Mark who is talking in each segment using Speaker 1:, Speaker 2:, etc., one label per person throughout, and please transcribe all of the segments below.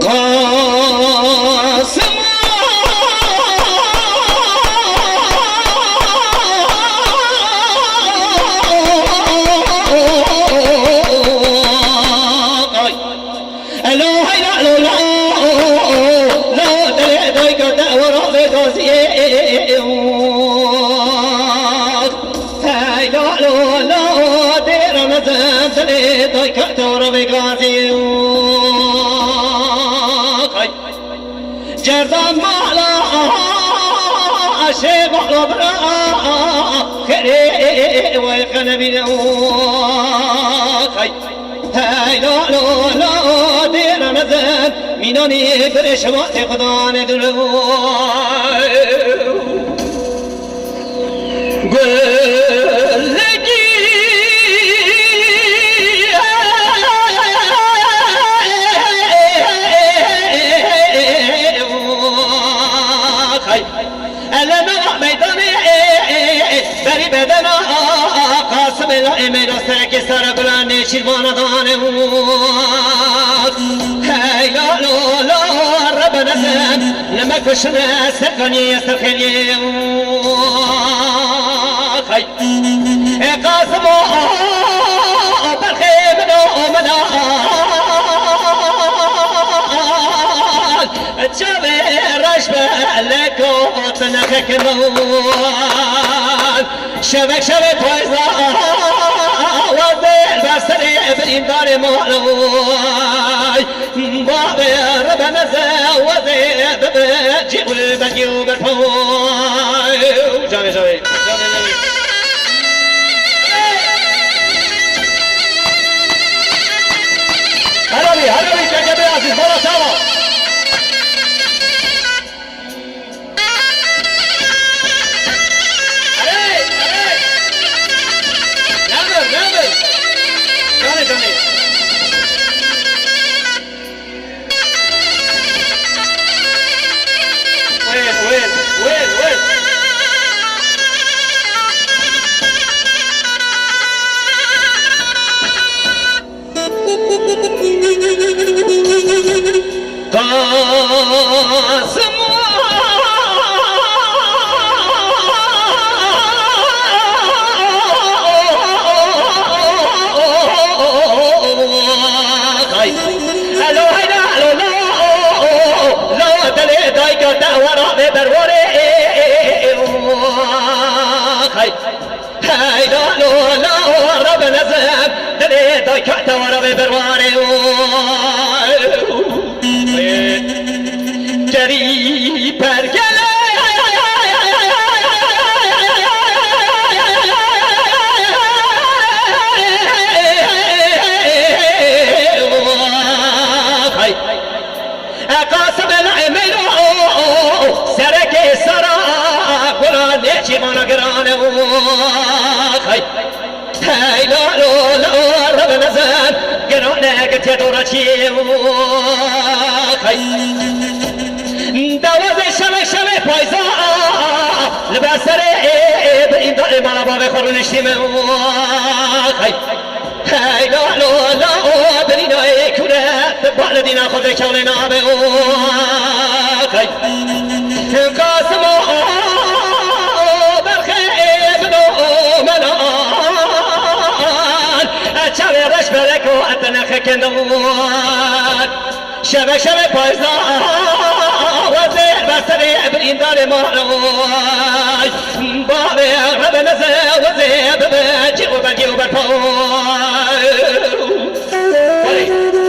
Speaker 1: قاسم جردان مالا شيخ وبرا خير ويقلبي هاي لا لا لا دير نزل مينوني برش وقت خدان دلو بدنا قاسم الامير سرك سر بلاني شيرمان دانه هاي لا لا لا ربنا زين لما كشنا سكني سكني هاي قاسم بالخير منا تشابه رشبه لكو تنخك شبك شبك ويزا وزير بسري ابن دار مولوي بابي ربنا زا وزير بجيب البجيب الفوي جاني جاني هلبي هلبي كجبي عزيز بلا سوا قاسم الو هيدا الو لا دلي دايك تورا بدروري هيدا لو لا رب نزل دلي دايك تورا بدروري جري برگله قاسم العمل سرك سرا قرآن شيخنا قرانه هاي لا لا لا رب نزل قرانه قد يدور شيء دوز شمه شمه پایزا لباسره این داره مالا بابه خورن اشتیمه هی لا لا لا برین ای کنه بال دینا خود کونه نامه قاسم برخیب دو منان چاوه رش برکو اتنخ کندوان شمه شمه پایزا وزير بسري ابن دار مهروي بابي رب نزل وزير ببجي وبجي وبرفوي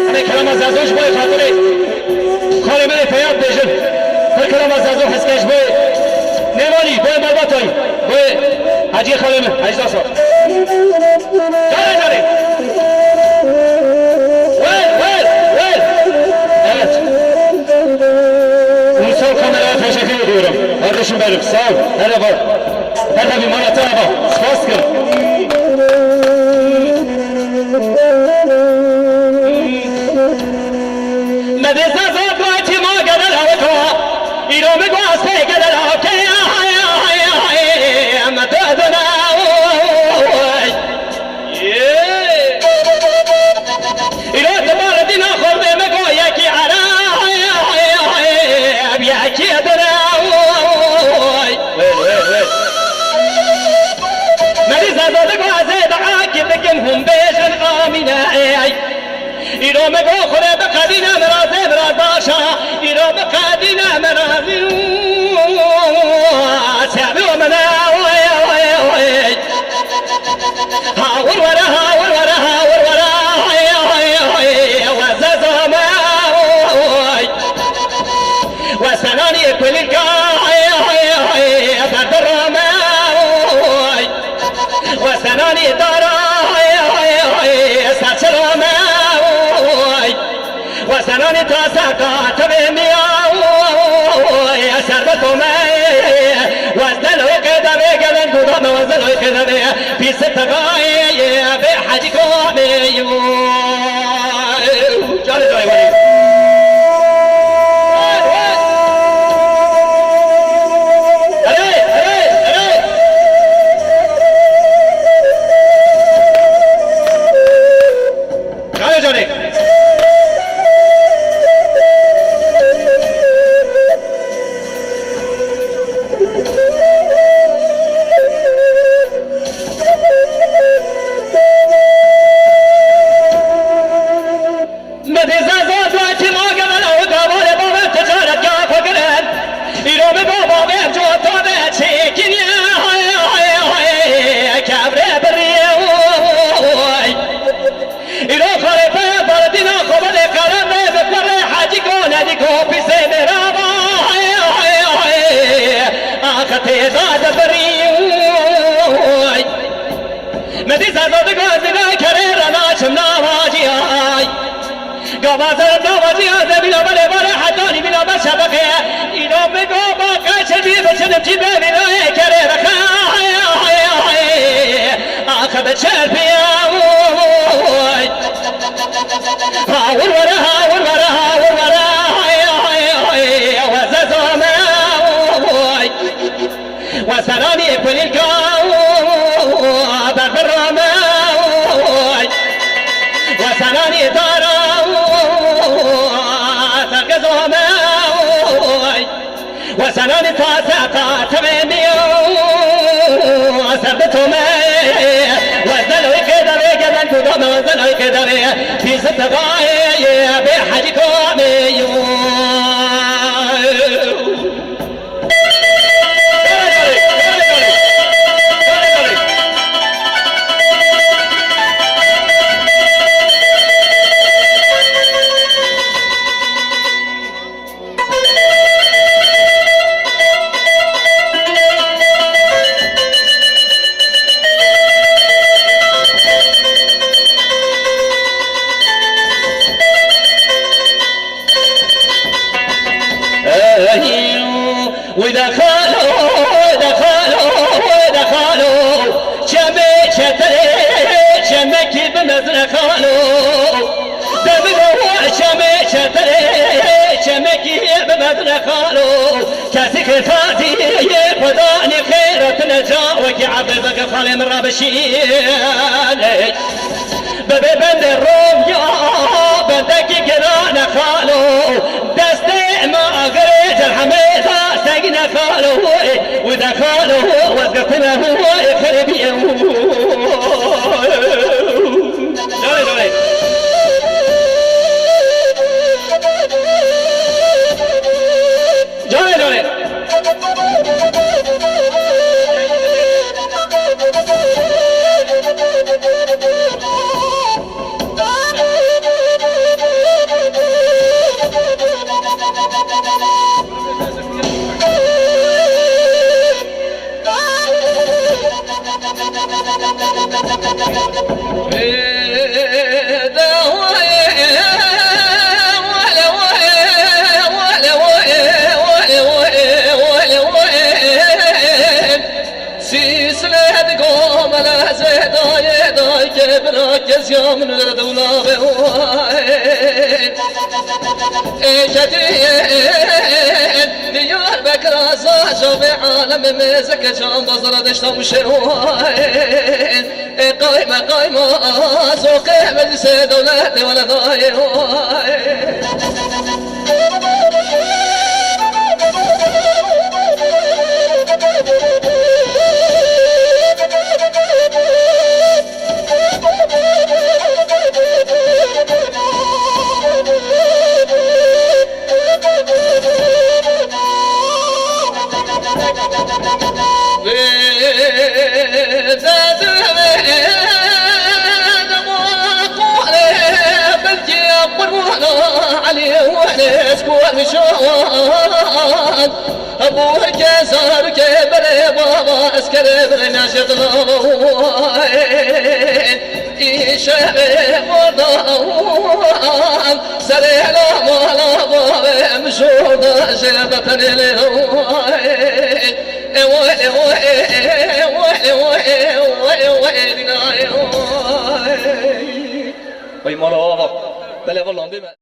Speaker 1: انا كلام زازوش بوي خاطري خالي مني فياد بيجن هر كلام زازو حسكش بوي نمالي بوي مربطوي بوي حجي خالي من حجي داسو جاري جاري Kardeşim benim sağ ol. Merhaba. Merhaba Manat araba. Spaskır. Medrese zakati ma gadal havka. İro me guaste gadal havka. Amadana. İro tabar dina ایرو مگو خوره بقدینه مرازه مراد باشا ایرو بقدینه مرازی سعبی و منه هاور ورا هاور ورا هاور ورا وزازما وسناني كل القاي بدرما وسناني دارا ساترما وسناني تاساقا تبميا سربتما وزنلو كذا بقلن قدام وزنلو كذا في ستغاي بحجكم جاري جاري ولي قبازر نواجي هذا بلا بلا بلا حداني بلا بشبكة إلو بقو باقا شبي بشنب جيبه بلا كري رخا آخذ شربي هاور ورا هاور ورا هاور ورا وزازوما وسلامي كل القاو بغرما وسلامي دارا وسنان تاسعتا تماميو سردتما وزنوي كذا بقدن قدام وزنوي كذا في ستغاي بحجكم كاسك فاتي خداني خيرة نجاوك عبد بك خالي من رابشيني ببي بند الروم يا بندك قرانا خالو دستي ما غريت الحميدة ساقنا خالو وذا خالو وذقتنا هو يخربي دولي دولي جولي جولي من الدولة بوين إيشتين ديار بكرة زاجة بعالم مزك جام بزرة دشتم شوين قايمة قايمة سوقي مجلس دولة ولا ضايع
Speaker 2: ابوه كسر كبر بابا اسكر بناشط لوين يشرب وضان سريع مالا بابا مشود شبتني لوين وي مالا بله والله